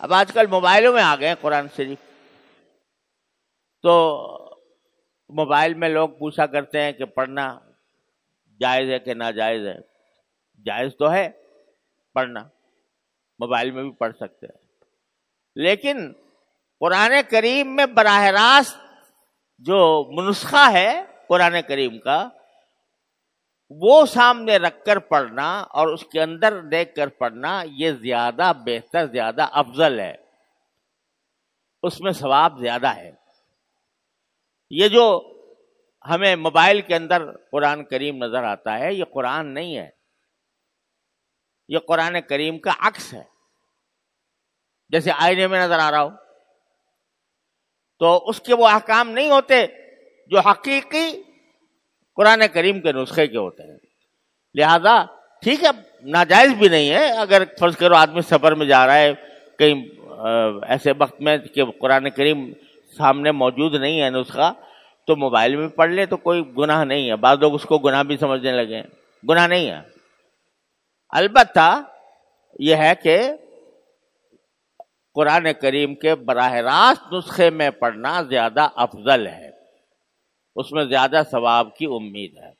اب آج کل موبائلوں میں آ گئے قرآن شریف، تو موبائل میں لوگ پوچھا کرتے ہیں کہ پڑھنا جائز ہے کہ ناجائز ہے. جائز تو ہے پڑھنا، موبائل میں بھی پڑھ سکتے ہیں، لیکن قرآن کریم میں براہ راست جو منسخہ ہے قرآن کریم کا، وہ سامنے رکھ کر پڑھنا اور اس کے اندر دیکھ کر پڑھنا، یہ زیادہ بہتر، زیادہ افضل ہے، اس میں ثواب زیادہ ہے. یہ جو ہمیں موبائل کے اندر قرآن کریم نظر آتا ہے، یہ قرآن نہیں ہے، یہ قرآن کریم کا عکس ہے. جیسے آئینے میں نظر آ رہا ہو، تو اس کے وہ احکام نہیں ہوتے جو حقیقی قرآن کریم کے نسخے کے ہوتے ہیں. لہذا ٹھیک ہے، ناجائز بھی نہیں ہے. اگر فرض کرو آدمی سفر میں جا رہا ہے کہیں ایسے وقت میں کہ قرآن کریم سامنے موجود نہیں ہے نسخہ، تو موبائل میں پڑھ لے تو کوئی گناہ نہیں ہے. بعض لوگ اس کو گناہ بھی سمجھنے لگے ہیں، گناہ نہیں ہے. البتہ یہ ہے کہ قرآن کریم کے براہ راست نسخے میں پڑھنا زیادہ افضل ہے، اس میں زیادہ ثواب کی امید ہے.